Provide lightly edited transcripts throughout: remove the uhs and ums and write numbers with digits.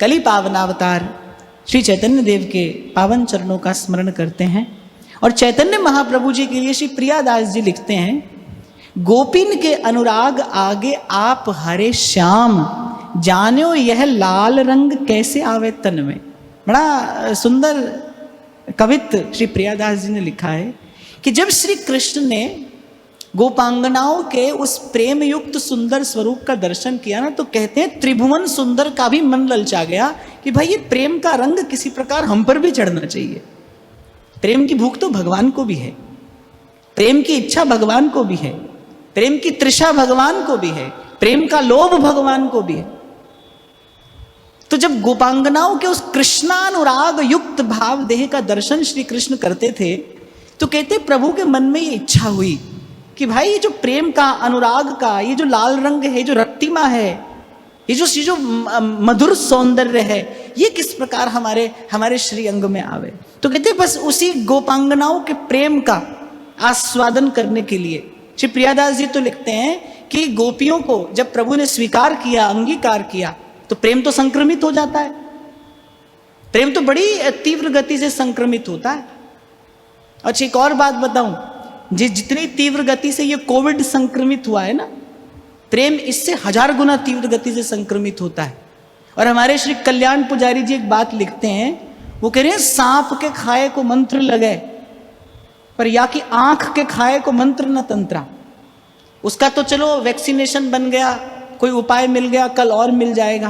कली पावनावतार श्री चैतन्य देव के पावन चरणों का स्मरण करते हैं। और चैतन्य महाप्रभु जी के लिए श्री प्रियादास जी लिखते हैं, गोपिन के अनुराग आगे आप हरे श्याम, जान्यो यह लाल रंग कैसे आवे तन में। बड़ा सुंदर कवित्व श्री प्रियादास जी ने लिखा है कि जब श्री कृष्ण ने गोपांगनाओं के उस प्रेम युक्त सुंदर स्वरूप का दर्शन किया ना, तो कहते हैं त्रिभुवन सुंदर का भी मन ललचा गया कि भाई ये प्रेम का रंग किसी प्रकार हम पर भी चढ़ना चाहिए। प्रेम की भूख तो भगवान को भी है, प्रेम की इच्छा भगवान को भी है, प्रेम की तृषा भगवान को भी है, प्रेम का लोभ भगवान को भी है। तो जब गोपांगनाओं के उस कृष्णानुराग युक्त भाव देह का दर्शन श्री कृष्ण करते थे, तो कहते प्रभु के मन में ये इच्छा हुई कि भाई ये जो प्रेम का, अनुराग का, ये जो लाल रंग है, जो रक्तिमा है, ये जो मधुर सौंदर्य है, ये किस प्रकार हमारे श्री अंग में आवे। तो कहते बस उसी गोपांगनाओं के प्रेम का आस्वादन करने के लिए श्री प्रियादास जी तो लिखते हैं कि गोपियों को जब प्रभु ने स्वीकार किया, अंगीकार किया, तो प्रेम तो संक्रमित हो जाता है। प्रेम तो बड़ी तीव्र गति से संक्रमित होता है। अच्छा, एक और बात बताऊं, जितनी तीव्र गति से ये कोविड संक्रमित हुआ है ना, प्रेम इससे 1000 गुना तीव्र गति से संक्रमित होता है। और हमारे श्री कल्याण पुजारी जी एक बात लिखते हैं, वो कह रहे हैं सांप के खाए को मंत्र लगे, पर या कि आंख के खाए को मंत्र न तंत्रा। उसका तो चलो वैक्सीनेशन बन गया, कोई उपाय मिल गया, कल और मिल जाएगा,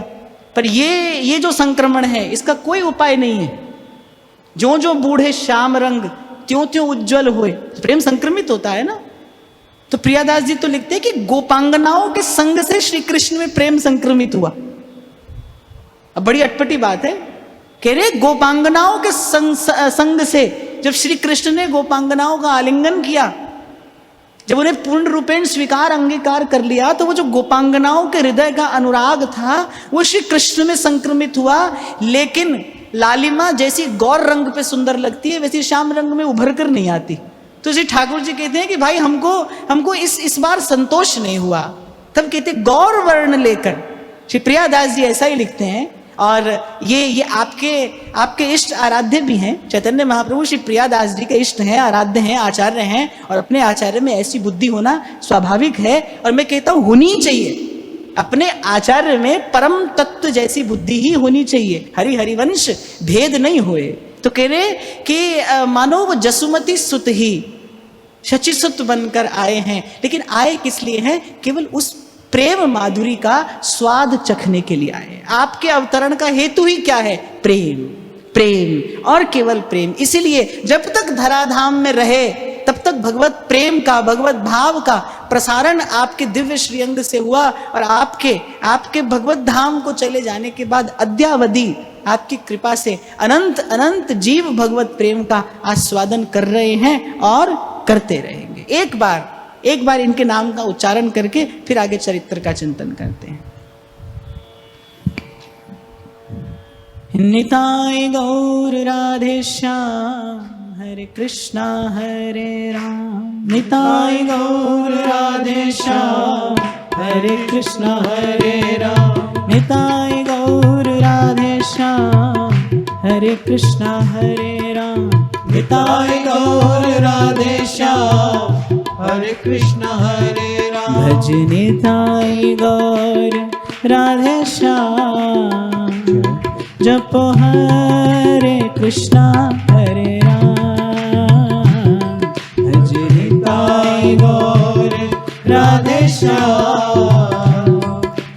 पर ये जो संक्रमण है इसका कोई उपाय नहीं है। जो जो बूढ़े श्याम रंग त्यों त्यों उज्जवल हुए। प्रेम संक्रमित होता है ना। तो प्रियादास जी तो लिखते हैं कि गोपांगनाओं के संग से श्री कृष्ण में प्रेम संक्रमित हुआ। अब बड़ी अटपटी बात है, कह रहे गोपांगनाओं के संग से जब श्री कृष्ण ने गोपांगनाओं का आलिंगन किया, जब उन्हें पूर्ण रूपेण स्वीकार अंगीकार कर लिया, तो वो जो गोपांगनाओं के हृदय का अनुराग था वो श्री कृष्ण में संक्रमित हुआ। लेकिन लालिमा जैसी गौर रंग पे सुंदर लगती है, वैसी श्याम रंग में उभर कर नहीं आती। तो श्री ठाकुर जी कहते हैं कि भाई हमको इस बार संतोष नहीं हुआ। तब कहते गौर वर्ण लेकर, श्री प्रियादास जी ऐसा ही लिखते हैं। और ये आपके इष्ट आराध्य भी हैं। चैतन्य महाप्रभु श्री प्रियादास जी के इष्ट हैं, आराध्य हैं, आचार्य हैं, और अपने आचार्य में ऐसी बुद्धि होना स्वाभाविक है। और मैं कहता हूँ होनी चाहिए, अपने आचार्य में परम तत्व जैसी बुद्धि ही होनी चाहिए, हरिवंश भेद नहीं होए। तो कह रहे कि मानो वो जसुमती सुत ही शची सुत बनकर आए हैं, लेकिन आए किस लिए हैं? केवल उस प्रेम माधुरी का स्वाद चखने के लिए आए। आपके अवतरण का हेतु ही क्या है? प्रेम और केवल प्रेम। इसीलिए जब तक धराधाम में रहे तब तक भगवत प्रेम का, भगवत भाव का प्रसारण आपके दिव्य श्रीअंग से हुआ। और आपके भगवत धाम को चले जाने के बाद अद्यावधि आपकी कृपा से अनंत अनंत जीव भगवत प्रेम का आस्वादन कर रहे हैं और करते रहेंगे। एक बार इनके नाम का उच्चारण करके फिर आगे चरित्र का चिंतन करते हैं। निताय गौर राधे श्याम, हरे कृष्णा हरे राम। निताय गौर राधे श्याम, हरे कृष्णा हरे राम। निताय गौर राधे श्याम, हरे कृष्णा हरे राम। निताय गौर राधे श्याम, हरे कृष्णा हरे राम। भज निताय गौर राधे श्याम, जपो हरे कृष्णा हरे राम। भज निताय गौर राधे श्याम,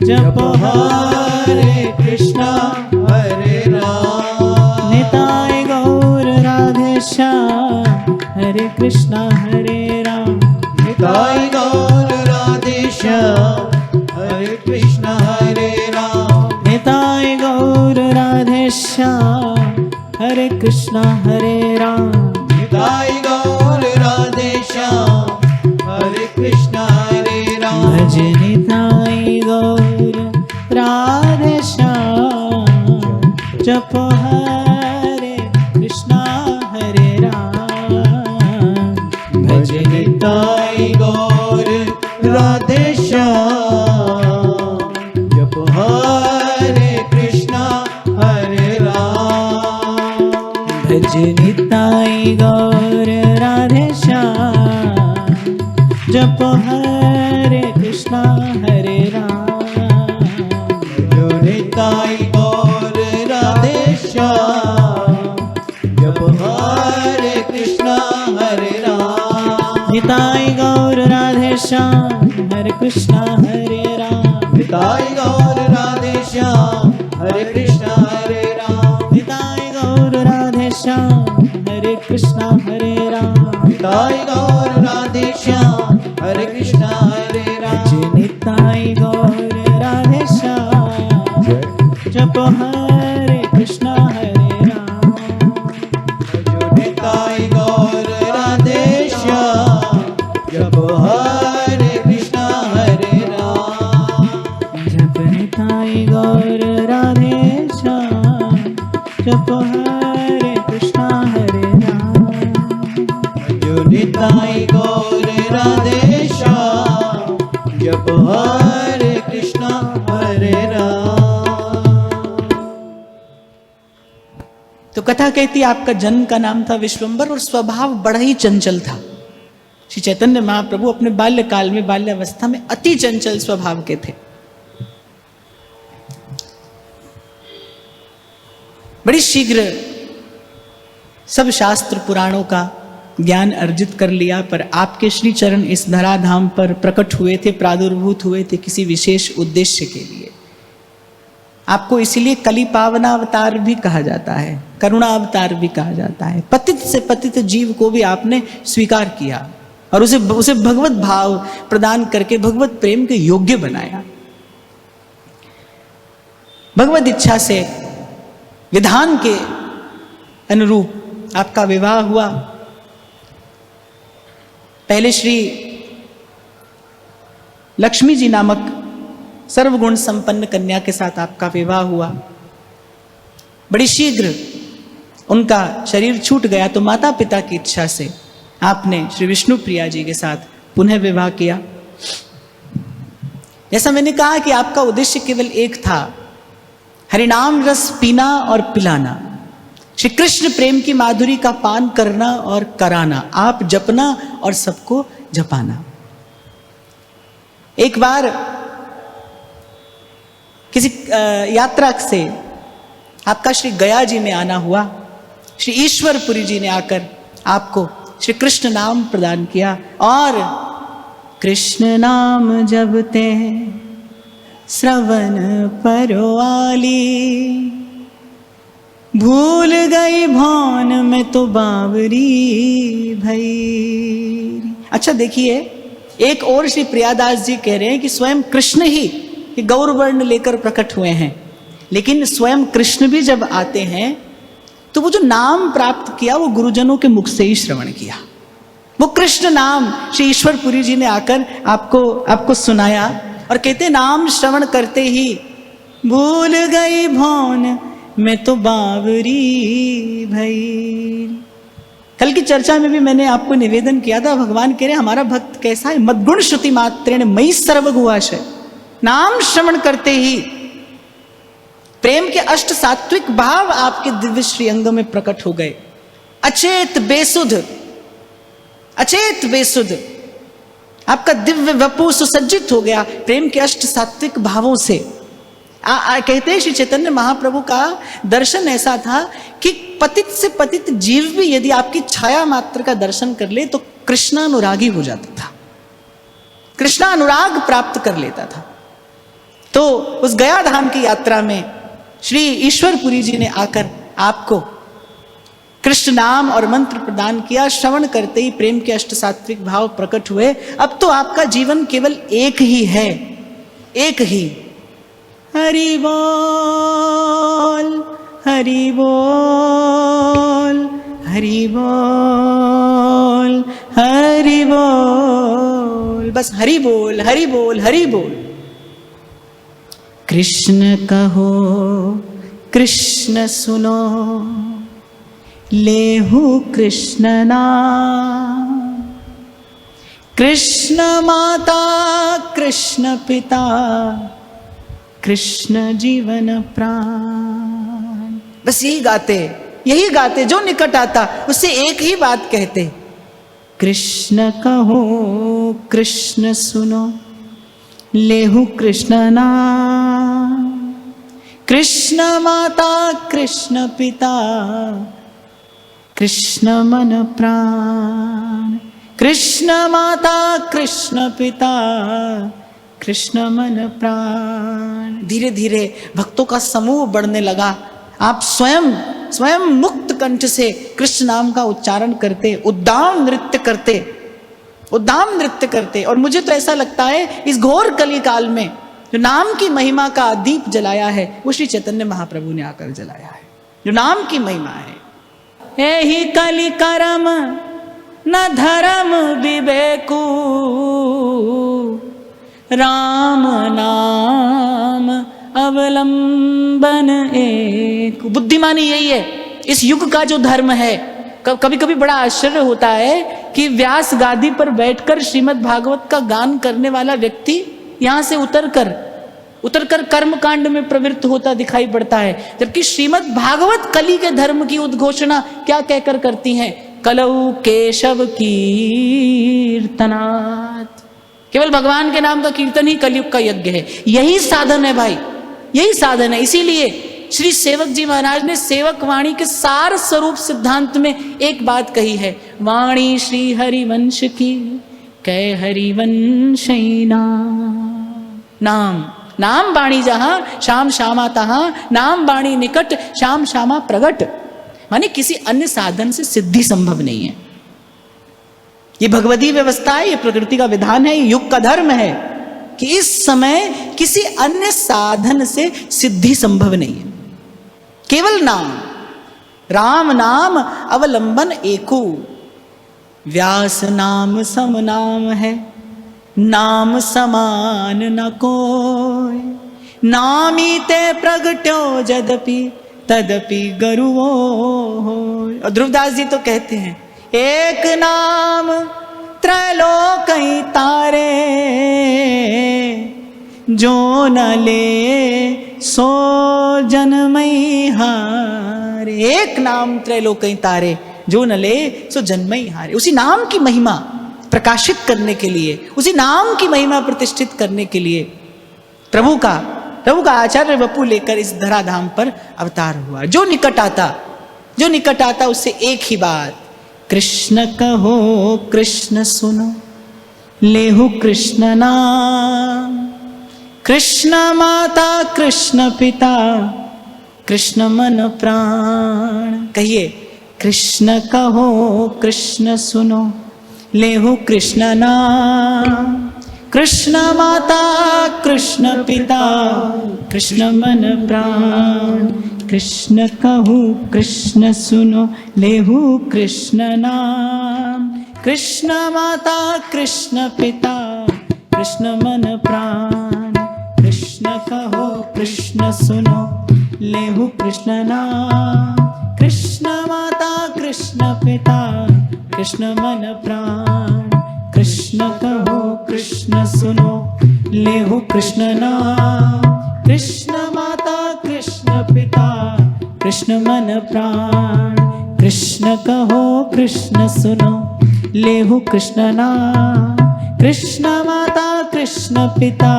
जपो हरे कृष्णा हरे राम। निताय गौर राधे श्याम, हरे कृष्णा हरे राम। निताय गौर राधे श्याम, हरे कृष्णा हरे राम। निताय गौर राधे श्याम, हरे कृष्णा हरे राम। निताय गौर राधे श्याम, हरे कृष्णा हरे राम। भज निताय गौर राधे श्याम, जपो हरे कृष्णा हरे राम। भज निताय गौर राधे श्याम, जपो हरे कृष्णा भज निताई गौर राधे श्याम, जप हरे कृष्णा हरे राम, भज निताई गौर राधे श्याम, जप हरे कृष्णा हरे राम, निताई गौर राधे श्याम हरे कृष्णा हरे राम, निताई गौर राधे श्याम हरे कृष्णा हरे राम, निताई गौर राधे श्याम हरे कृष्णा हरे राम, निताई गौर राधे श्याम हरे कृष्णा हरे राम, भज निताई गौर राधे श्याम, जप हरे कृष्णा हरे राम, भज निताई गौर राधे श्याम, जप हरे कृष्णा हरे राम, जप निताई गौर राधे श्याम, जप हरे कृष्णा हरे राम, भज निताई गौर राधे श्याम, जप हरे कृष्णा हरे राम। तो कथा कहती आपका जन्म का नाम था विश्वंभर और स्वभाव बड़ा ही चंचल था। श्री चैतन्य महाप्रभु अपने बाल्यकाल में, बाल्यावस्था में अति चंचल स्वभाव के थे। बड़ी शीघ्र सब शास्त्र पुराणों का ज्ञान अर्जित कर लिया, पर आपके श्री चरण इस धराधाम पर प्रकट हुए थे, प्रादुर्भूत हुए थे किसी विशेष उद्देश्य के लिए। आपको इसीलिए कली पावनावतार भी कहा जाता है, करुणा अवतार भी कहा जाता है। पतित से पतित जीव को भी आपने स्वीकार किया और उसे भगवत भाव प्रदान करके भगवत प्रेम के योग्य बनाया। भगवत इच्छा से विधान के अनुरूप आपका विवाह हुआ। पहले श्री लक्ष्मी जी नामक सर्वगुण संपन्न कन्या के साथ आपका विवाह हुआ। बड़ी शीघ्र उनका शरीर छूट गया तो माता पिता की इच्छा से आपने श्री विष्णु प्रिया जी के साथ पुनः विवाह किया। जैसा मैंने कहा कि आपका उद्देश्य केवल एक था, हरिनाम रस पीना और पिलाना, श्री कृष्ण प्रेम की माधुरी का पान करना और कराना, आप जपना और सबको जपाना। एक बार किसी यात्रा से आपका श्री गया जी में आना हुआ। श्री ईश्वरपुरी जी ने आकर आपको श्री कृष्ण नाम प्रदान किया और कृष्ण नाम जपते श्रवण परवाली, भूल गई भान में तो बावरी भई। अच्छा देखिए, एक और श्री प्रियादास जी कह रहे हैं कि स्वयं कृष्ण ही गौर वर्ण लेकर प्रकट हुए हैं, लेकिन स्वयं कृष्ण भी जब आते हैं तो वो जो नाम प्राप्त किया वो गुरुजनों के मुख से ही श्रवण किया। वो कृष्ण नाम श्री ईश्वरपुरी जी ने आकर आपको सुनाया और कहते नाम श्रवण करते ही भूल गई भौन मैं तो बावरी भई। कल की चर्चा में भी मैंने आपको निवेदन किया था, भगवान कह रहे हमारा भक्त कैसा है, मद्गुण श्रुति मात्रेण मयि सर्वगुहाशय। नाम श्रवण करते ही प्रेम के अष्ट सात्विक भाव आपके दिव्य श्री अंग में प्रकट हो गए। अचेत बेसुध आपका दिव्य वपु सुसज्जित हो गया प्रेम के अष्ट सात्विक भावों से। कहते हैं श्री चैतन्य महाप्रभु का दर्शन ऐसा था कि पतित से पतित जीव भी यदि आपकी छाया मात्र का दर्शन कर ले तो कृष्णानुरागी हो जाता था, कृष्णानुराग प्राप्त कर लेता था। तो उस गया धाम की यात्रा में श्री ईश्वरपुरी जी ने आकर आपको कृष्ण नाम और मंत्र प्रदान किया। श्रवण करते ही प्रेम के अष्ट सात्विक भाव प्रकट हुए। अब तो आपका जीवन केवल एक ही है, एक ही। हरि बोल हरि बोल हरि बोल हरि बोल, बस हरि बोल हरि बोल हरि बोल। कृष्ण कहो कृष्ण सुनो, लेहु कृष्ण नाम। कृष्ण माता कृष्ण पिता कृष्ण जीवन प्राण। बस यही गाते यही गाते, जो निकट आता उससे एक ही बात कहते, कृष्ण कहो कृष्ण सुनो, लेहु कृष्ण नाम, कृष्ण माता कृष्ण पिता, कृष्ण मन प्राण, कृष्ण माता कृष्ण पिता, कृष्ण मन प्राण। धीरे धीरे भक्तों का समूह बढ़ने लगा। आप स्वयं मुक्त कंठ से कृष्ण नाम का उच्चारण करते, उद्दाम नृत्य करते। और मुझे तो ऐसा लगता है इस घोर कली काल में जो नाम की महिमा का दीप जलाया है वो श्री चैतन्य महाप्रभु ने आकर जलाया है, जो नाम की महिमा है। एहि कलि करम न धर्म विवेकु, राम नाम अवलंबन एक। बुद्धिमानी यही है, इस युग का जो धर्म है। कभी कभी बड़ा आश्चर्य होता है कि व्यास गादी पर बैठकर श्रीमद् भागवत का गान करने वाला व्यक्ति यहां से उतरकर कर्म कांड में प्रवृत्त होता दिखाई पड़ता है, जबकि श्रीमद् भागवत कली के धर्म की उद्घोषणा क्या कहकर करती हैं, कलौ केशव कीर्तनात्। केवल भगवान के नाम का कीर्तन ही कलयुग का यज्ञ है। यही साधन है भाई, यही साधन है। इसीलिए श्री सेवक जी महाराज ने सेवक वाणी के सार स्वरूप सिद्धांत में एक बात कही है, वाणी श्री हरिवंश की कै हरिवंशई नाम। नाम बाणी जहां श्याम श्यामा तहां, नाम बाणी निकट श्याम श्यामा प्रगट। माने किसी अन्य साधन से सिद्धि संभव नहीं है। ये भगवती व्यवस्था है, ये प्रकृति का विधान है, ये युग का धर्म है कि इस समय किसी अन्य साधन से सिद्धि संभव नहीं है। केवल नाम, राम नाम अवलंबन एको। व्यास नाम सम नाम है, नाम समान न कोय। नामी ते प्रगट्यो जदपि तदपि गरुवो होय। और ध्रुवदास जी तो कहते हैं, एक नाम त्रैलोकई तारे, जो न ले सो जन्मई हारे। एक नाम त्रैलोकई तारे, जो न ले सो जन्मई हारे। उसी नाम की महिमा प्रकाशित करने के लिए, उसी नाम की महिमा प्रतिष्ठित करने के लिए प्रभु का आचार्य वपु लेकर इस धराधाम पर अवतार हुआ। जो निकट आता उससे एक ही बात, कृष्ण कहो कृष्ण सुनो, लेहु कृष्ण नाम, कृष्ण माता कृष्ण पिता, कृष्ण मन प्राण। कहिए, कृष्ण कहो कृष्ण सुनो, लेहु कृष्ण नाम, कृष्ण माता कृष्ण पिता, कृष्ण मन प्राण। कृष्ण कहो कृष्ण सुनो, लेहु कृष्ण नाम, कृष्ण माता कृष्ण पिता, कृष्ण मन प्राण। कृष्ण कहो कृष्ण सुनो, लेहु कृष्ण नाम, कृष्ण माता कृष्ण पिता, कृष्ण मन प्राण। कृष्ण कहो कृष्ण सुनो, लेहु कृष्ण नाम, कृष्ण माता कृष्ण पिता, कृष्ण मन प्राण। कृष्ण कहो कृष्ण सुनो, लेहु कृष्ण नाम, कृष्ण माता कृष्ण पिता,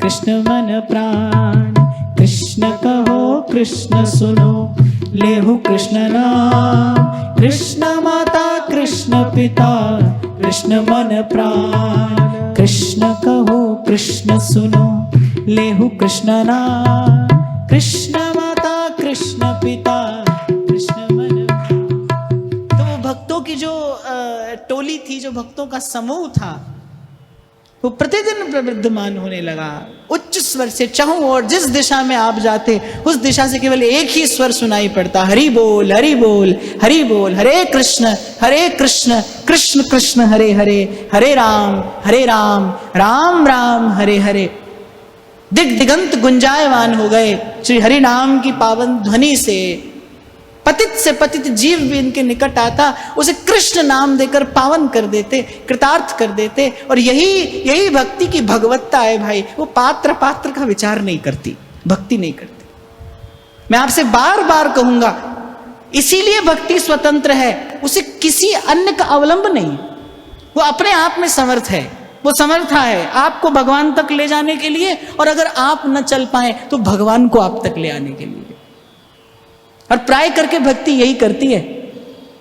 कृष्ण मन प्राण। कृष्ण कहो कृष्ण सुनो, लेहु कृष्ण नाम, कृष्ण माता कृष्ण पिता, कृष्ण मन प्राण। कृष्ण कहो कृष्ण सुनो, लेहु कृष्ण नाम, कृष्ण माता कृष्ण पिता, कृष्ण मन। तो वो भक्तों की जो टोली थी, जो भक्तों का समूह था, वो प्रतिदिन प्रवृद्धमान होने लगा। उच्च स्वर से चाहूं और जिस दिशा में आप जाते उस दिशा से केवल एक ही स्वर सुनाई पड़ता, हरि बोल हरि बोल हरि बोल, हरे कृष्ण कृष्ण कृष्ण हरे हरे, हरे राम राम राम हरे हरे। दिग दिगंत गुंजायमान हो गए श्री हरि नाम की पावन ध्वनि से। पतित से पतित जीव भी इनके निकट आता, उसे कृष्ण नाम देकर पावन कर देते, कृतार्थ कर देते। और यही भक्ति की भगवत्ता है भाई। वो पात्र का विचार नहीं करती, भक्ति नहीं करती। मैं आपसे बार बार कहूंगा, इसीलिए भक्ति स्वतंत्र है, उसे किसी अन्य का अवलंब नहीं, वो अपने आप में समर्थ है, वो समर्था है आपको भगवान तक ले जाने के लिए, और अगर आप न चल पाए तो भगवान को आप तक ले आने के लिए। और प्राय करके भक्ति यही करती है,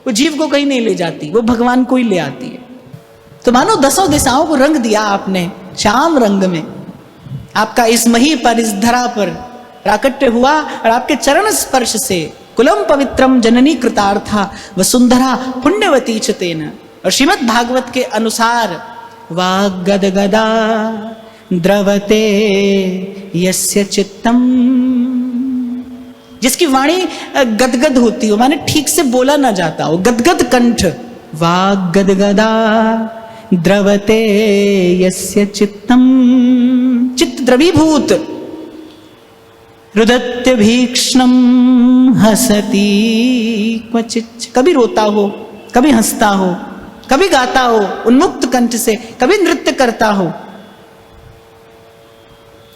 वो जीव को कहीं नहीं ले जाती, वो भगवान को ही ले आती है। तो मानो 10 दिशाओं को रंग दिया आपने श्याम रंग में, आपका इस मही पर, इस धरा पर प्राकट्य हुआ, और आपके चरण स्पर्श से कुलम पवित्रम जननी कृतार्था वसुंधरा पुण्यवती च तेन। और श्रीमद् भागवत के अनुसार वाग्गदगदा द्रवते यस्य चित्तम, जिसकी वाणी गदगद होती हो, माने ठीक से बोला ना जाता हो, गदगद कंठ, वाग्गदगदा द्रवते यस्य चित्तम, चित्त द्रवीभूत, रुदत्य भीक्ष्णम हसती क्वचित्, कभी रोता हो, कभी हंसता हो, कभी गाता हो उन्मुक्त कंठ से, कभी नृत्य करता हो।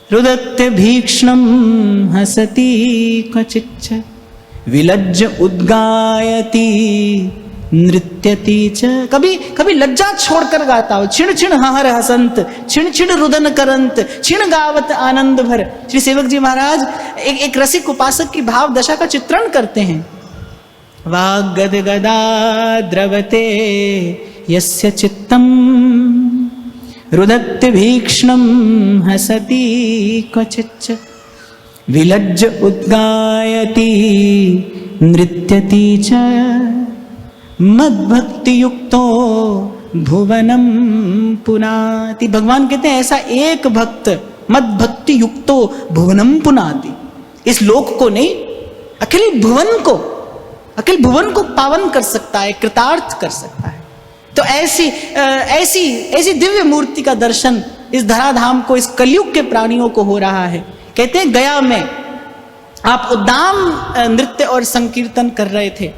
रुदत्य भीक्ष्णम हसती क्वचिच्च विलज्ज उद्गायती नृत्यति च, कभी कभी लज्जा छोड़कर गाता हो, छिण छिण हहर हसंत, छिण छिण रुदन करंत, छिण गावत आनंद भर। श्री सेवक जी महाराज एक रसिक उपासक की भाव दशा का चित्रण करते हैं। वाग्गदगदा द्रवते यस्य चित्तम रुदत्य भीक्ष्णम हसती क्वचिच्च विलज्ज उद्गायती नृत्यति च मद्भक्ति युक्तो भुवनम पुनाति। भगवान कहते हैं ऐसा एक भक्त मद्भक्ति युक्तो भुवनम पुनाति, इस लोक को नहीं अखिल भुवन को पावन कर सकता है, कृतार्थ कर सकता है। तो ऐसी दिव्य मूर्ति का दर्शन इस धराधाम को, इस कलयुग के प्राणियों को हो रहा है। कहते हैं गया में आप उद्दाम नृत्य और संकीर्तन कर रहे थे,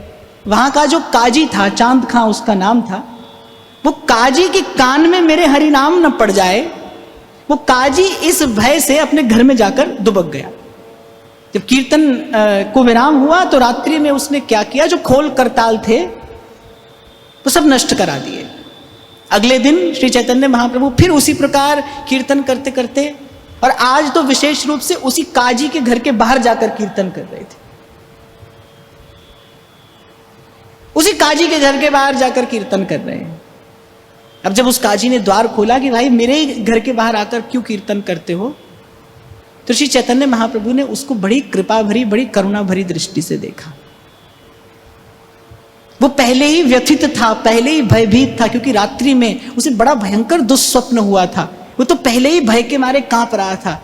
वहां का जो काजी था, चांद खां उसका नाम था, वो काजी के कान में मेरे हरि नाम न पड़ जाए, वो काजी इस भय से अपने घर में जाकर दुबक गया। जब कीर्तन को विराम हुआ तो रात्रि में उसने क्या किया, जो खोल करताल थे वो सब नष्ट करा दिए। अगले दिन श्री चैतन्य महाप्रभु फिर उसी प्रकार कीर्तन करते करते, और आज तो विशेष रूप से उसी काजी के घर के बाहर जाकर कीर्तन कर रहे थे, उसी काजी के घर के बाहर जाकर कीर्तन कर रहे हैं। अब जब उस काजी ने द्वार खोला कि भाई मेरे ही घर के बाहर आकर क्यों कीर्तन करते हो, तो श्री चैतन्य महाप्रभु ने उसको बड़ी कृपा भरी, बड़ी करुणा भरी दृष्टि से देखा। वो पहले ही व्यथित था, पहले ही भयभीत था, क्योंकि रात्रि में उसे बड़ा भयंकर दुस्वप्न हुआ था। वो तो पहले ही भय के मारे कांप रहा था।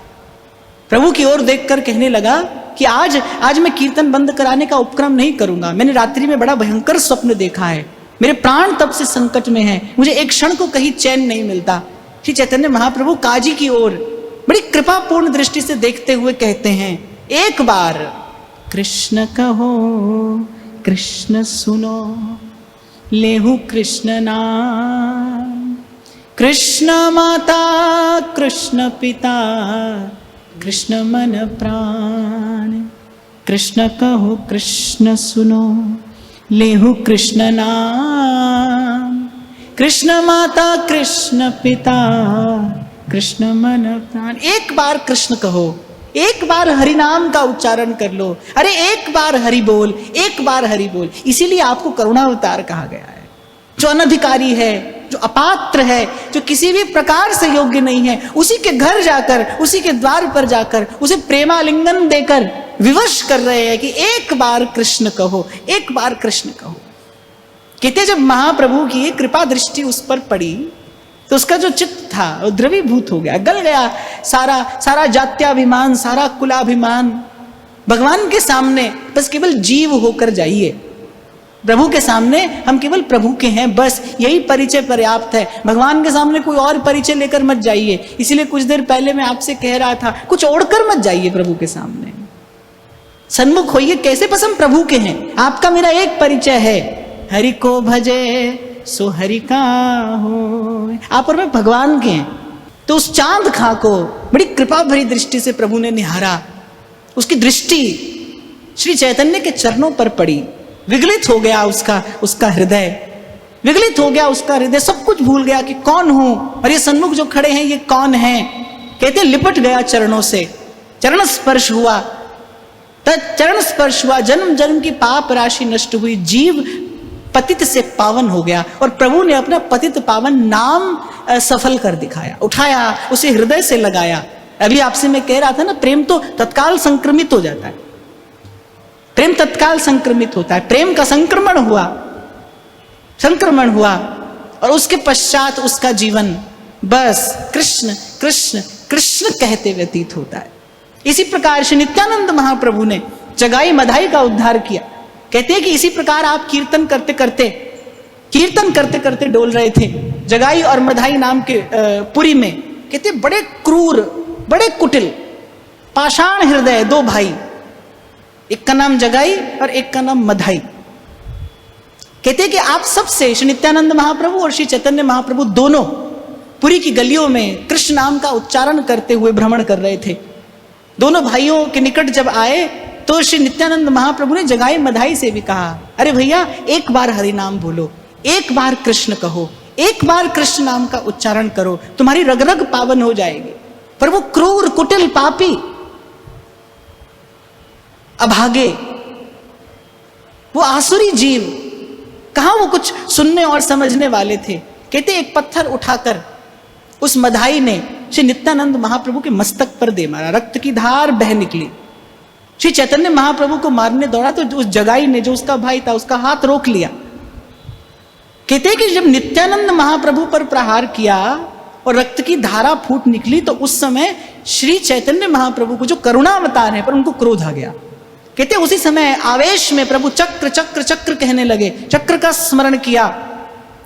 प्रभु की ओर देखकर कहने लगा कि आज मैं कीर्तन बंद कराने का उपक्रम नहीं करूंगा, मैंने रात्रि में बड़ा भयंकर स्वप्न देखा है, मेरे प्राण तब से संकट में हैं, मुझे एक क्षण को कहीं चैन नहीं मिलता। श्री चैतन्य महाप्रभु काजी की ओर बड़ी कृपापूर्ण दृष्टि से देखते हुए कहते हैं, एक बार कृष्ण कहो कृष्ण सुनो, लेहु कृष्ण नाम, कृष्ण माता कृष्ण पिता कृष्ण मन प्राण, कृष्ण कहो कृष्ण सुनो, लेहु कृष्ण नाम, कृष्ण माता कृष्ण पिता कृष्ण मन प्राण। एक बार कृष्ण कहो, एक बार हरि नाम का उच्चारण कर लो, अरे एक बार हरि बोल, एक बार हरि बोल। इसीलिए आपको करुणावतार कहा गया है। जो अनधिकारी है, जो अपात्र है, जो किसी भी प्रकार से योग्य नहीं है, उसी के घर जाकर, उसी के द्वार पर जाकर उसे प्रेमालिंगन देकर विवश कर रहे हैं कि एक बार कृष्ण कहो, एक बार कृष्ण कहो। कहते जब महाप्रभु की कृपा दृष्टि उस पर पड़ी तो उसका जो चित्त था वो द्रवीभूत हो गया, गल गया। सारा जात्याभिमान, सारा कुलाभिमान भगवान के सामने बस केवल जीव होकर जाइए। प्रभु के सामने हम केवल प्रभु के हैं, बस यही परिचय पर्याप्त है। भगवान के सामने कोई और परिचय लेकर मत जाइए। इसीलिए कुछ देर पहले मैं आपसे कह रहा था, कुछ ओढ़कर मत जाइए प्रभु के सामने, सन्मुख होइए। कैसे बस हम प्रभु के हैं, आपका मेरा एक परिचय है, हरि को भजे सो हरि का हो। आप और मैं भगवान के हैं। तो उस चांद खां को बड़ी कृपा भरी दृष्टि से प्रभु ने निहारा। उसकी दृष्टि श्री चैतन्य के चरणों पर पड़ी विगलित हो गया उसका हृदय, विगलित हो गया उसका हृदय, सब कुछ भूल गया कि कौन हूं और ये सन्मुख जो खड़े हैं ये कौन हैं। कहते लिपट गया चरणों से, चरण स्पर्श हुआ, चरण स्पर्श हुआ, जन्म जन्म की पाप राशि नष्ट हुई, जीव पतित से पावन हो गया और प्रभु ने अपना पतित पावन नाम सफल कर दिखाया, उठाया, उसे हृदय से लगाया। अभी आपसे मैं कह रहा था ना, प्रेम तो तत्काल संक्रमित हो जाता है, प्रेम तत्काल संक्रमित होता है, प्रेम का संक्रमण हुआ और उसके पश्चात उसका जीवन बस कृष्ण कृष्ण कृष्ण कहते व्यतीत होता है। इसी प्रकार श्री नित्यानंद महाप्रभु ने जगाई मधाई का उद्धार किया। कहते हैं कि इसी प्रकार आप कीर्तन करते करते डोल रहे थे जगाई और मधाई नाम के पुरी में। कहते बड़े क्रूर, बड़े कुटिल, पाषाण हृदय दो भाई, एक का नाम जगाई और एक का नाम मधाई। कहते कि आप सबसे श्री नित्यानंद महाप्रभु और श्री चैतन्य महाप्रभु दोनों पुरी की गलियों में कृष्ण नाम का उच्चारण करते हुए भ्रमण कर रहे थे। दोनों भाइयों के निकट जब आए तो श्री नित्यानंद महाप्रभु ने जगाई मधाई से भी कहा, अरे भैया एक बार हरि नाम बोलो, एक बार कृष्ण कहो, एक बार कृष्ण नाम का उच्चारण करो, तुम्हारी रग रग पावन हो जाएगी। पर वो क्रूर कुटिल पापी अभागे, वो आसुरी जीव, कहां वो कुछ सुनने और समझने वाले थे। कहते एक पत्थर उठाकर उस मधाई ने श्री नित्यानंद महाप्रभु के मस्तक पर दे मारा, रक्त की धार बह निकली। श्री चैतन्य महाप्रभु को मारने दौड़ा तो उस जगाई ने, जो उसका भाई था, उसका हाथ रोक लिया। कहते कि जब नित्यानंद महाप्रभु पर प्रहार किया और रक्त की धारा फूट निकली तो उस समय श्री चैतन्य महाप्रभु को, जो करुणावतार है, पर उनको क्रोध आ गया। कहते उसी समय आवेश में प्रभु चक्र चक्र चक्र कहने लगे, चक्र का स्मरण किया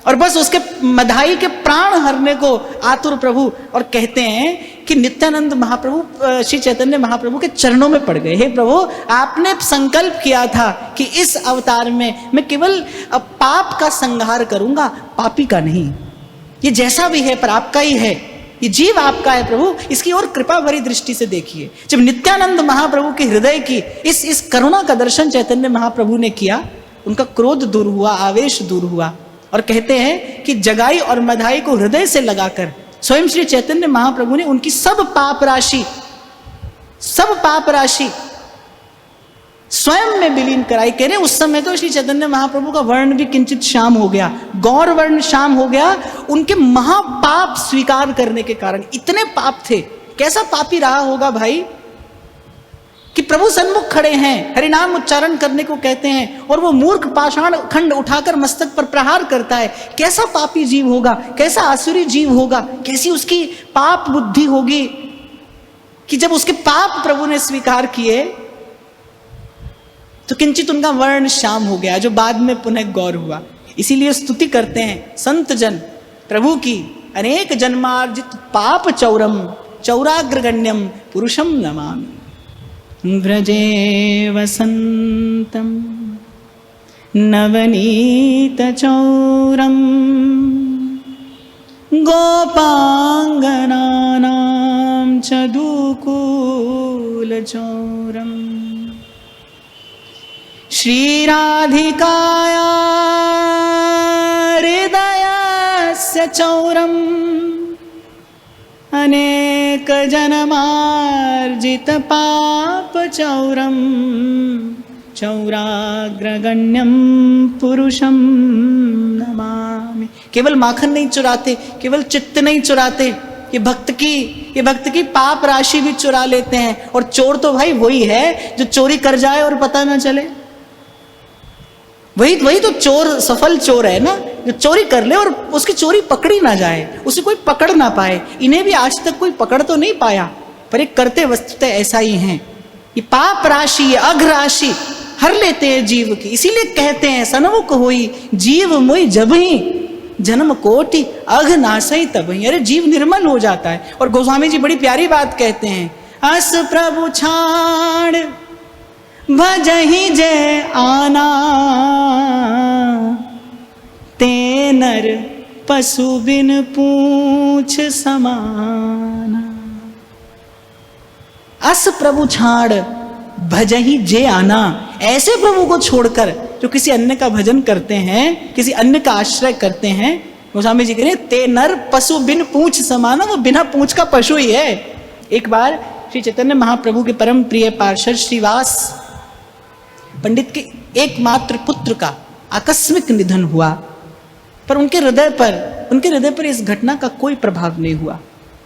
और बस उसके मधाई के प्राण हरने को आतुर प्रभु, और कहते हैं कि नित्यानंद महाप्रभु श्री चैतन्य महाप्रभु के चरणों में पड़ गए। हे प्रभु, आपने संकल्प किया था कि इस अवतार में मैं केवल पाप का संहार करूंगा, पापी का नहीं। ये जैसा भी है पर आपका ही है, ये जीव आपका है प्रभु, इसकी ओर कृपा भरी दृष्टि से देखिए। जब नित्यानंद महाप्रभु के हृदय की इस करुणा का दर्शन चैतन्य महाप्रभु ने किया, उनका क्रोध दूर हुआ, आवेश दूर हुआ। और कहते हैं कि जगाई और मधाई को हृदय से लगाकर स्वयं श्री चैतन्य महाप्रभु ने उनकी सब पाप राशि स्वयं में विलीन कराई। कह रहे उस समय तो श्री चैतन्य महाप्रभु का वर्ण भी किंचित श्याम हो गया, गौर वर्ण श्याम हो गया, उनके महापाप स्वीकार करने के कारण। इतने पाप थे, कैसा पापी रहा होगा भाई, कि प्रभु सन्मुख खड़े हैं, हरिनाम उच्चारण करने को कहते हैं और वो मूर्ख पाषाण खंड उठाकर मस्तक पर प्रहार करता है। कैसा पापी जीव होगा, कैसा आसुरी जीव होगा, कैसी उसकी पाप बुद्धि होगी कि जब उसके पाप प्रभु ने स्वीकार किए तो किंचित उनका वर्ण श्याम हो गया, जो बाद में पुनः गौर हुआ। इसीलिए स्तुति करते हैं संत जन प्रभु की, अनेक जन्मार्जित पाप चौरम चौराग्रगण्यम पुरुषम नमामि। व्रजे वसन्तं नवनीत चौरम गोपांगनानां च दुकूल चौरम श्रीराधिकाया हृदयस्य चौरम अनेक जन्मार्जित पाप चौरम चौराग्रगण्यम पुरुषम नमामि। केवल माखन नहीं चुराते, केवल चित्त नहीं चुराते, ये भक्त की पाप राशि भी चुरा लेते हैं। और चोर तो भाई वही है जो चोरी कर जाए और पता ना चले, वही तो चोर, सफल चोर है ना, जो चोरी कर ले और उसकी चोरी पकड़ी ना जाए, उसे कोई पकड़ ना पाए। इन्हें भी आज तक कोई पकड़ तो नहीं पाया, पर ये करते वस्तुतः ऐसा ही हैं। ये पाप राशि, ये अघ राशि हर लेते हैं जीव की। इसीलिए कहते हैं सनमुख होई जीव मोई जब ही जन्म कोटि अघ नासई तब ही। अरे जीव निर्मल हो जाता है। और गोस्वामी जी बड़ी प्यारी बात कहते हैं, अस प्रभु छाड़ भजहि जय आना ते नर पशु बिन पूछ समाना। अस प्रभु छाड़ भजहि जे आना, ऐसे प्रभु को छोड़कर जो किसी अन्य का भजन करते हैं, किसी अन्य का आश्रय करते हैं, गोस्वामी जी कह रहे हैं ते नर पशु बिन पूंछ समाना, वो बिना पूंछ का पशु ही है। एक बार श्री चैतन्य महाप्रभु के परम प्रिय पार्षद श्रीवास पंडित के एकमात्र पुत्र का आकस्मिक निधन हुआ, पर उनके हृदय पर इस घटना का कोई प्रभाव नहीं हुआ।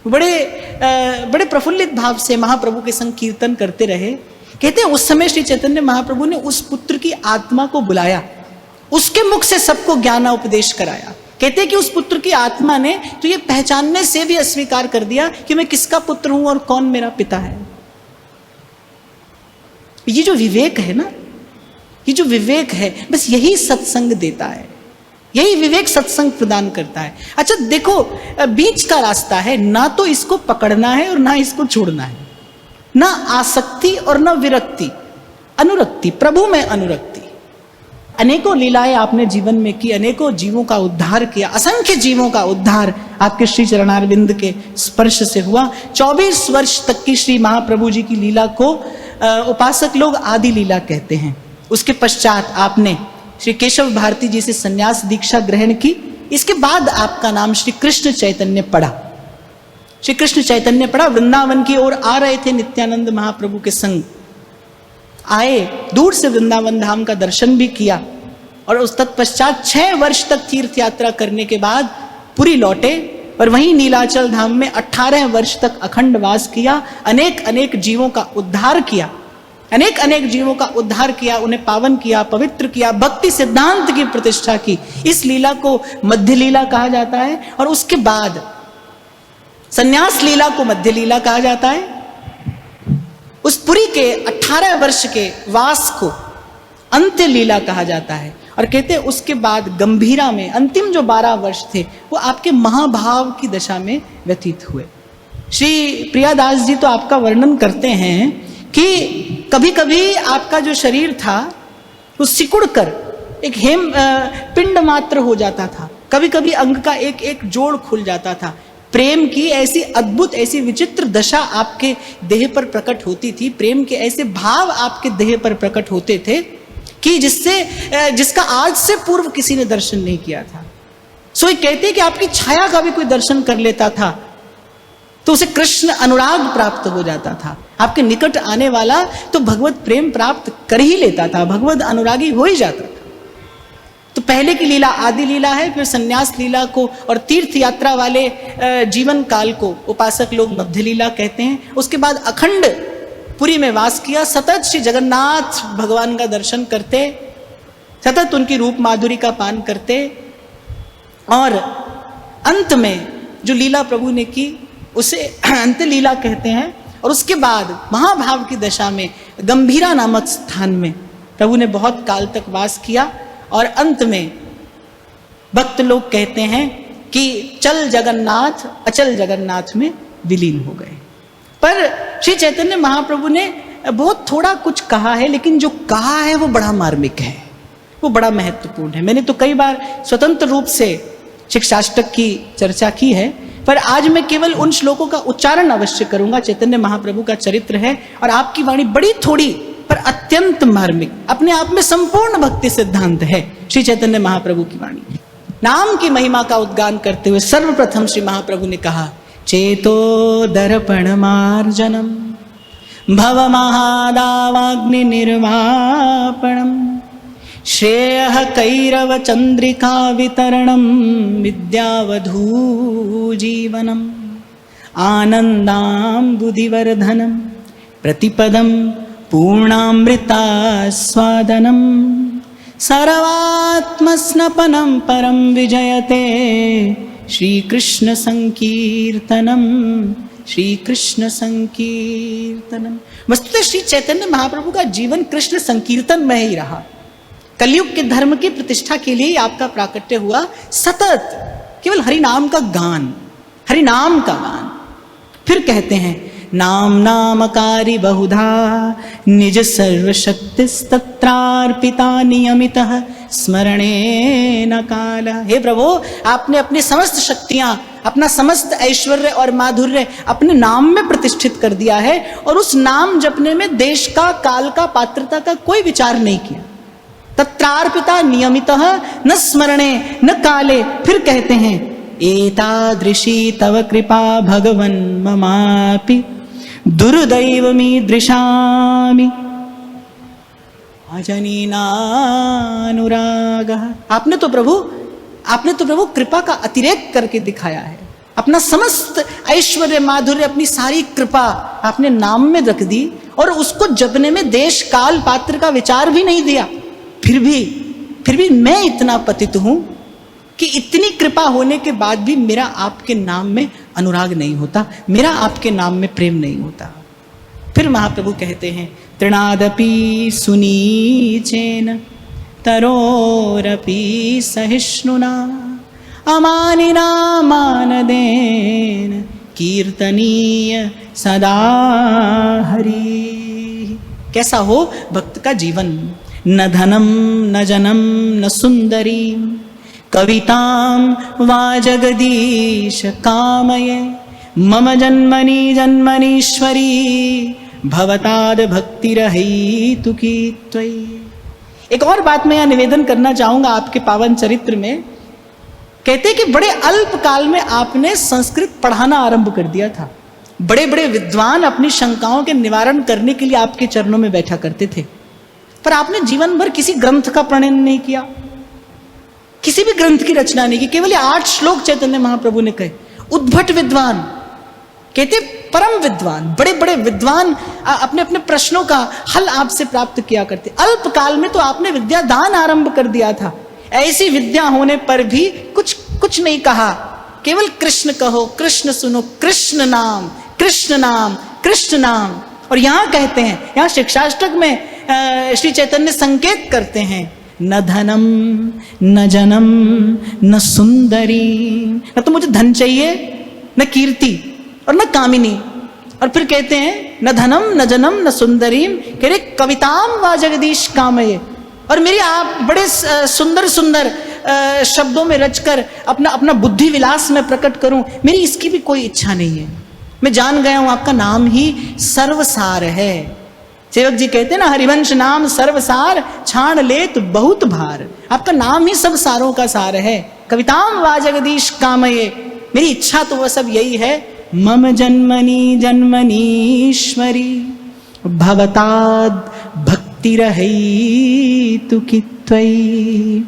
बड़े प्रफुल्लित भाव से महाप्रभु के संग कीर्तन करते रहे। कहते हैं उस समय श्री चैतन्य महाप्रभु ने उस पुत्र की आत्मा को बुलाया, उसके मुख से सबको ज्ञानोपदेश कराया। कहते हैं कि उस पुत्र की आत्मा ने तो ये पहचानने से भी अस्वीकार कर दिया कि मैं किसका पुत्र हूं और कौन मेरा पिता है। ये जो विवेक है ना, ये जो विवेक है, बस यही सत्संग देता है, यही विवेक सत्संग प्रदान करता है। अच्छा देखो, बीच का रास्ता है, ना तो इसको पकड़ना है और ना इसको छोड़ना है, ना आसक्ति और ना विरक्ति, अनुरक्ति, प्रभु में अनुरक्ति। अनेकों लीलाएं आपने जीवन में की, अनेकों जीवों का उद्धार किया, असंख्य जीवों का उद्धार आपके श्री चरणारविंद के स्पर्श से हुआ। 24 वर्ष तक की श्री महाप्रभु जी की लीला को उपासक लोग आदि लीला कहते हैं। उसके पश्चात आपने श्री केशव भारती जी से संन्यास दीक्षा ग्रहण की। इसके बाद आपका नाम श्री कृष्ण चैतन्य पड़ा। श्री कृष्ण चैतन्य पड़ा, वृंदावन की ओर आ रहे थे नित्यानंद महाप्रभु के संग, आए, दूर से वृंदावन धाम का दर्शन भी किया और उस तत्पश्चात 6 वर्ष तक तीर्थ यात्रा करने के बाद पुरी लौटे और वहीं नीलाचल धाम में 18 वर्ष तक अखंड वास किया। अनेक जीवों का उद्धार किया, अनेक जीवों का उद्धार किया, उन्हें पावन किया, पवित्र किया, भक्ति सिद्धांत की प्रतिष्ठा की। इस लीला को मध्य लीला कहा जाता है और उसके बाद संन्यास लीला को मध्य लीला कहा जाता है। उस पुरी के 18 वर्ष के वास को अंत्य लीला कहा जाता है। और कहते हैं उसके बाद गंभीरा में अंतिम जो 12 वर्ष थे वो आपके महाभाव की दशा में व्यतीत हुए। श्री प्रियादास जी तो आपका वर्णन करते हैं कि कभी कभी आपका जो शरीर था वो सिकुड़ कर एक पिंड मात्र हो जाता था, कभी कभी अंग का एक जोड़ खुल जाता था। प्रेम की ऐसी अद्भुत, ऐसी विचित्र दशा आपके देह पर प्रकट होती थी, प्रेम के ऐसे भाव आपके देह पर प्रकट होते थे कि जिसका आज से पूर्व किसी ने दर्शन नहीं किया था। सो ये कहते हैं कि आपकी छाया का भी कोई दर्शन कर लेता था तो उसे कृष्ण अनुराग प्राप्त हो जाता था। आपके निकट आने वाला तो भगवत प्रेम प्राप्त कर ही लेता था, भगवत अनुरागी हो ही जाता था। तो पहले की लीला आदि लीला है, फिर संन्यास लीला को और तीर्थ यात्रा वाले जीवन काल को उपासक लोग मध्य लीला कहते हैं। उसके बाद अखंड पुरी में वास किया, सतत श्री जगन्नाथ भगवान का दर्शन करते, सतत उनकी रूप माधुरी का पान करते और अंत में जो लीला प्रभु ने की उसे अंत्य लीला कहते हैं। और उसके बाद महाभाव की दशा में गंभीरा नामक स्थान में प्रभु ने बहुत काल तक वास किया और अंत में भक्त लोग कहते हैं कि चल जगन्नाथ अचल जगन्नाथ में विलीन हो गए। पर श्री चैतन्य महाप्रभु ने बहुत थोड़ा कुछ कहा है, लेकिन जो कहा है वो बड़ा मार्मिक है, वो बड़ा महत्वपूर्ण है। मैंने तो कई बार स्वतंत्र रूप से शिक्षाष्टक की चर्चा की है, पर आज मैं केवल उन श्लोकों का उच्चारण अवश्य करूंगा। चैतन्य महाप्रभु का चरित्र है और आपकी वाणी बड़ी थोड़ी पर अत्यंत मार्मिक, अपने आप में संपूर्ण भक्ति सिद्धांत है श्री चैतन्य महाप्रभु की वाणी। नाम की महिमा का उद्गान करते हुए सर्वप्रथम श्री महाप्रभु ने कहा, चेतो दर्पण मार्जनम भव महादावाग्नि निर्वापणम श्रेयः कैरव चंद्रिका वितरणम विद्यावधू जीवनम आनंदाम्बुधिवर्धनम प्रतिपदम पूर्णामृतास्वादनम सर्वात्मस्नपनम परम विजयते श्री कृष्ण संकीर्तनम, श्री कृष्ण संकीर्तनम। वस्तुतः श्री चैतन्य महाप्रभु का जीवन कृष्ण संकीर्तन में ही रहा। कलयुग के धर्म की प्रतिष्ठा के लिए आपका प्राकट्य हुआ, सतत केवल हरि नाम का गान, हरि नाम का गान। फिर कहते हैं नाम नामकारी बहुधा निज सर्वशक्तिस्तत्रार्पिता नियमितः स्मरणे न काल। हे प्रभु, आपने अपनी समस्त शक्तियां, अपना समस्त ऐश्वर्य और माधुर्य अपने नाम में प्रतिष्ठित कर दिया है और उस नाम जपने में देश का, काल का, पात्रता का कोई विचार नहीं किया। तत्रार्पिता नियमितः न स्मरणे न काले। फिर कहते हैं एतादृशी तव कृपा भगवन् ममापि दुर्दैवमीदृशामि अजनीनानुरागः। आपने तो प्रभु कृपा का अतिरेक करके दिखाया है। अपना समस्त ऐश्वर्य माधुर्य, अपनी सारी कृपा आपने नाम में रख दी और उसको जपने में देश काल पात्र का विचार भी नहीं दिया। फिर भी मैं इतना पतित हूं कि इतनी कृपा होने के बाद भी मेरा आपके नाम में अनुराग नहीं होता, मेरा आपके नाम में प्रेम नहीं होता। फिर महाप्रभु कहते हैं तृणादपि सुनीचेन तरोरपि सहिष्णुना अमानिना मानदेन कीर्तनीय सदा हरि। कैसा हो भक्त का जीवन, न धनम न जनम न सुंदरी कवितां वा जगदीश कामये मम जन्मनि जन्मनीश्वरी भवताद भक्तिरहितु की त्वयि। एक और बात मैं यहाँ निवेदन करना चाहूंगा आपके पावन चरित्र में। कहते कि बड़े अल्प काल में आपने संस्कृत पढ़ाना आरंभ कर दिया था। बड़े बड़े विद्वान अपनी शंकाओं के निवारण करने के लिए आपके चरणों में बैठा करते थे, पर आपने जीवन भर किसी ग्रंथ का प्रणयन नहीं किया, किसी भी ग्रंथ की रचना नहीं की। केवल 8 श्लोक चैतन्य महाप्रभु ने कहे। उद्भट विद्वान, कहते परम विद्वान, बड़े बड़े विद्वान अपने अपने प्रश्नों का हल आपसे प्राप्त किया करते। अल्प काल में तो आपने विद्या दान आरंभ कर दिया था। ऐसी विद्या होने पर भी कुछ नहीं कहा, केवल कृष्ण कहो, कृष्ण सुनो, कृष्ण नाम कृष्ण नाम कृष्ण नाम। और यहां कहते हैं, यहां शिक्षाष्टक में श्री चैतन्य संकेत करते हैं न धनम न जनम न सुंदरी। न तो मुझे धन चाहिए, न कीर्ति और न कामिनी। और फिर कहते हैं न धनम न जनम न सुंदरीम, कह रहे कविताम वा जगदीश कामये। और मेरी आप बड़े सुंदर सुंदर शब्दों में रचकर अपना बुद्धि विलास में प्रकट करूं, मेरी इसकी भी कोई इच्छा नहीं है। मैं जान गया हूं आपका नाम ही सर्वसार है। सेवक जी कहते हैं ना, हरिवंश नाम सर्वसार छाण लेत बहुत भार। आपका नाम ही सब सारों का सार है। कविताम वा जगदीश कामये, मेरी इच्छा तो वह सब यही है। मम जन्मनि जन्मनीश्वरी भवताद भक्तिरहितु की त्वयि।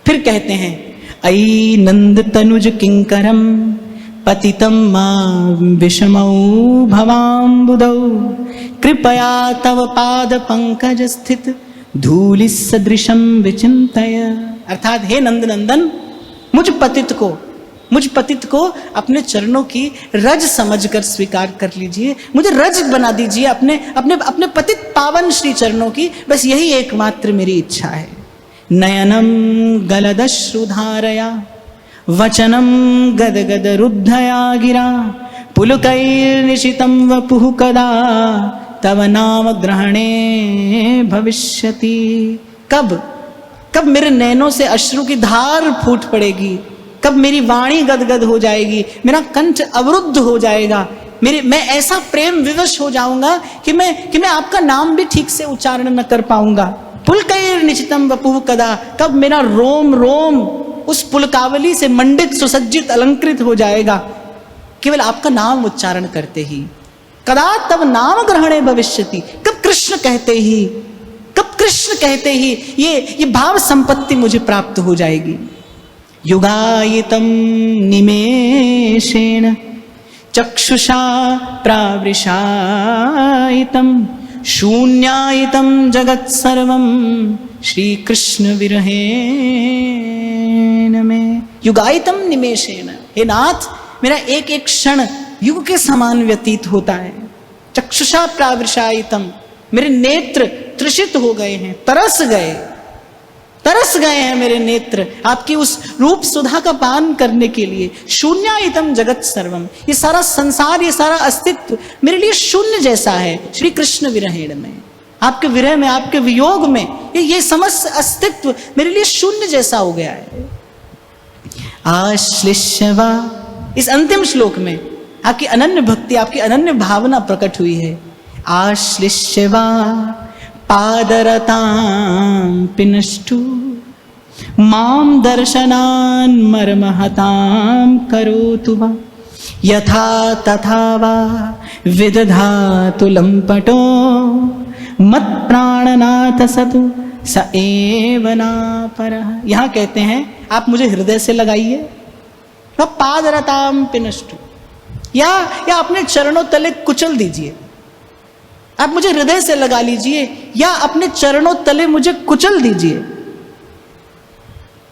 फिर कहते हैं अयि नंद तनुज किंकरम पतितं मां विषमौ भवाम्बुदौ कृपया तव पाद पंकज स्थित धूलि सदृशम विचिंतय। अर्थात हे नंद नंदन, मुझ पतित को अपने चरणों की रज समझकर स्वीकार कर लीजिए। मुझे रज बना दीजिए अपने पतित पावन श्री चरणों की। बस यही एकमात्र मेरी इच्छा है। नयनम गलदश्रुधारया वचनम गदगद रुद्धया गिरा पुलकैर्निशितं वपुः कदा तव नाम ग्रहणे भविष्यति। कब मेरे नैनों से अश्रु की धार फूट पड़ेगी, कब मेरी वाणी गदगद हो जाएगी, मेरा कंठ अवरुद्ध हो जाएगा, मैं ऐसा प्रेम विवश हो जाऊंगा कि मैं आपका नाम भी ठीक से उच्चारण न कर पाऊंगा। पुलकैर्निशितं वपुः कदा, कब मेरा रोम रोम उस पुलकावली से मंडित सुसज्जित अलंकृत हो जाएगा केवल आपका नाम उच्चारण करते ही। कदा तब नाम ग्रहणे भविष्यति, कब कृष्ण कहते ही ये भाव संपत्ति मुझे प्राप्त हो जाएगी। युगायितं निमेषेण चक्षुषा प्रावृषायितं शून्यायितं जगत् सर्वं श्री कृष्ण विरहेण में। युगायितं निमेषेण, हे नाथ मेरा एक एक क्षण युग के समान व्यतीत होता है। चक्षुषा प्रावृषायितं, मेरे नेत्र तृषित हो गए हैं, तरस गए हैं मेरे नेत्र आपकी उस रूप सुधा का पान करने के लिए। शून्यायितं जगत सर्वम, ये सारा संसार, ये सारा अस्तित्व मेरे लिए शून्य जैसा है श्री कृष्ण विरहेण में। आपके विरह में, आपके वियोग में ये समस्त अस्तित्व मेरे लिए शून्य जैसा हो गया है। आश्लिष्यवा, इस अंतिम श्लोक में आपकी अनन्य भक्ति, आपकी अनन्य भावना प्रकट हुई है। आश्लिष्यवा पादरतां पिनष्टु मां दर्शनान् मर्महतां करोतु वा यथा तथा वा विदधातु लम्पटो मत्प्राणनाथ सतु स एव नापरः। यहाँ कहते हैं आप मुझे हृदय से लगाइए, तो पादरतां पिनष्टु, या अपने चरणों तले कुचल दीजिए। आप मुझे हृदय से लगा लीजिए या अपने चरणों तले मुझे कुचल दीजिए।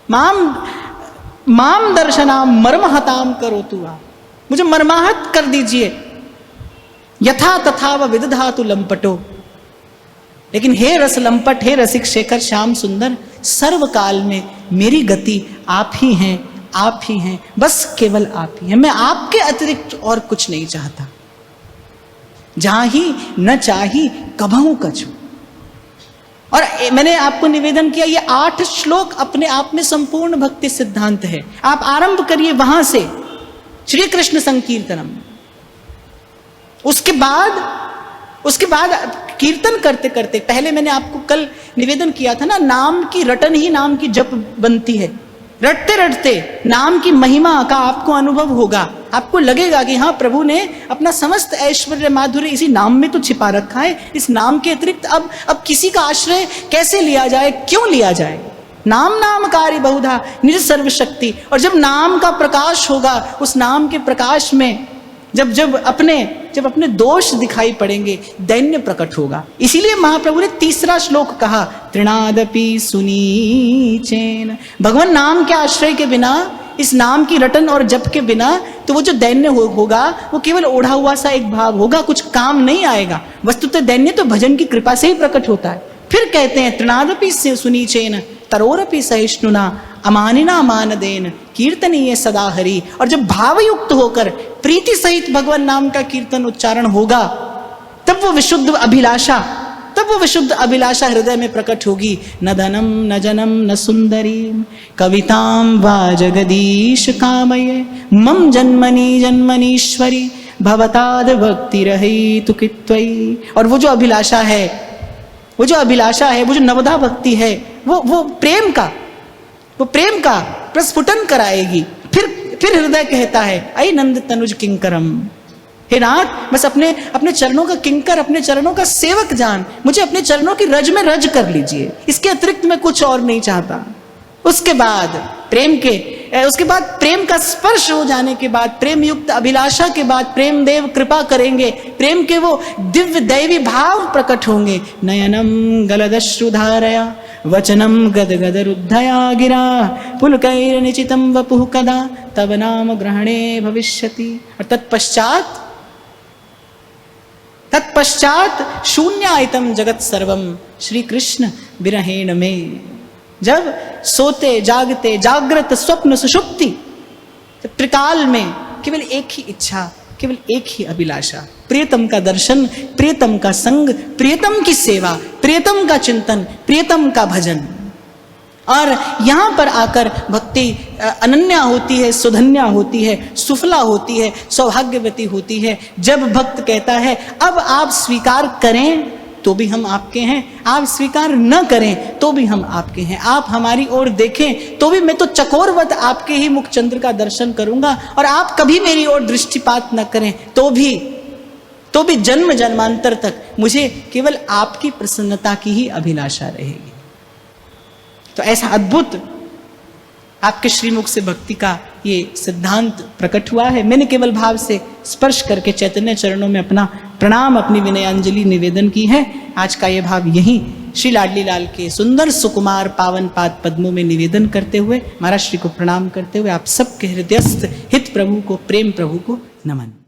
माम दर्शनाम मर्महताम करोतु वा, मुझे मर्माहत कर दीजिए। यथा तथा व विदधातु लंपटो, लेकिन हे रस लंपट, हे रसिक शेखर श्याम सुंदर, सर्वकाल में मेरी गति आप ही हैं, आप ही हैं, बस केवल आप ही हैं। मैं आपके अतिरिक्त और कुछ नहीं चाहता। जहां ही न चाही कभू कछु। और मैंने आपको निवेदन किया, ये 8 श्लोक अपने आप में संपूर्ण भक्ति सिद्धांत है। आप आरंभ करिए वहां से, श्री कृष्ण संकीर्तनम। उसके बाद कीर्तन करते करते, पहले मैंने आपको कल निवेदन किया था ना, नाम की रटन ही नाम की जप बनती है। रटते रटते नाम की महिमा का आपको अनुभव होगा। आपको लगेगा कि हाँ, प्रभु ने अपना समस्त ऐश्वर्य माधुर्य इसी नाम में तो छिपा रखा है। इस नाम के अतिरिक्त अब किसी का आश्रय कैसे लिया जाए, क्यों लिया जाए। नाम नामकारी बहुधा निज सर्वशक्ति। और जब नाम का प्रकाश होगा, उस नाम के प्रकाश में जब अपने दोष दिखाई पड़ेंगे, दैन्य प्रकट होगा। इसीलिए महाप्रभु ने तीसरा श्लोक कहा, तृणादपि सुनीचेन। भगवान नाम के आश्रय के बिना, इस नाम की रटन और जप के बिना, तो वो जो दैन्य होगा वो केवल ओढ़ा हुआ सा एक भाव होगा, कुछ काम नहीं आएगा। वस्तुतः दैन्य तो भजन की कृपा से ही प्रकट होता है। फिर कहते हैं, तृणादपि सुनीचेन तरोरपि सहिष्णुना अमानिना मानदेन कीर्तनीय सदा हरि। और जब भावयुक्त होकर प्रीति सहित भगवान नाम का कीर्तन उच्चारण होगा, तब वो विशुद्ध अभिलाषा हृदय में प्रकट होगी। न धनम न जनम न सुंदरी कविताम वा जगदीश कामये मम जन्मनि जन्मनीश्वरी भवताद भक्ति रहितु कित्वयि। और वो जो अभिलाषा है, वो जो नवधा भक्ति है, वो प्रेम का प्रस्फुटन कराएगी। फिर हृदय कहता है, ऐ नंद तनुज किंकरम, हे नाथ, बस अपने चरणों का किंकर, अपने चरणों का सेवक जान, मुझे अपने चरणों की रज में रज कर लीजिए। इसके अतिरिक्त मैं कुछ और नहीं चाहता। उसके बाद प्रेम का स्पर्श हो जाने के बाद, प्रेम युक्त अभिलाषा के बाद प्रेम देव कृपा करेंगे, प्रेम के वो दिव्य दैवी भाव प्रकट होंगे। नयनम गलदश्रुधारया वचनम गदगद रुद्धया गिरा पुलकैर्निचितं वपुः कदा तव नाम ग्रहणे भविष्यति। और तत्पश्चात शून्यायतम जगत सर्वम श्री कृष्ण विरहेण में। जब सोते जागते जागृत स्वप्न सुषुप्ति त्रिकाल में केवल एक ही इच्छा, केवल एक ही अभिलाषा, प्रियतम का दर्शन, प्रियतम का संग, प्रियतम की सेवा, प्रियतम का चिंतन, प्रियतम का भजन। और यहाँ पर आकर भक्ति अनन्या होती है, सुधन्या होती है, सुफला होती है, सौभाग्यवती होती है। जब भक्त कहता है, अब आप स्वीकार करें तो भी हम आपके हैं, आप स्वीकार न करें तो भी हम आपके हैं, आप हमारी ओर देखें तो भी मैं तो चकोरवत आपके ही मुख चंद्र का दर्शन करूंगा, और आप कभी मेरी ओर दृष्टिपात न करें तो भी जन्म जन्मांतर तक मुझे केवल आपकी प्रसन्नता की ही अभिलाषा रहेगी। तो ऐसा अद्भुत आपके श्रीमुख से भक्ति का ये सिद्धांत प्रकट हुआ है। मैंने केवल भाव से स्पर्श करके चैतन्य चरणों में अपना प्रणाम, अपनी विनयांजलि निवेदन की है। आज का ये भाव यही श्री लाडली लाल के सुंदर सुकुमार पावन पाद पद्मों में निवेदन करते हुए, महाराज श्री को प्रणाम करते हुए, आप सबके हृदयस्थ हित प्रभु को, प्रेम प्रभु को नमन।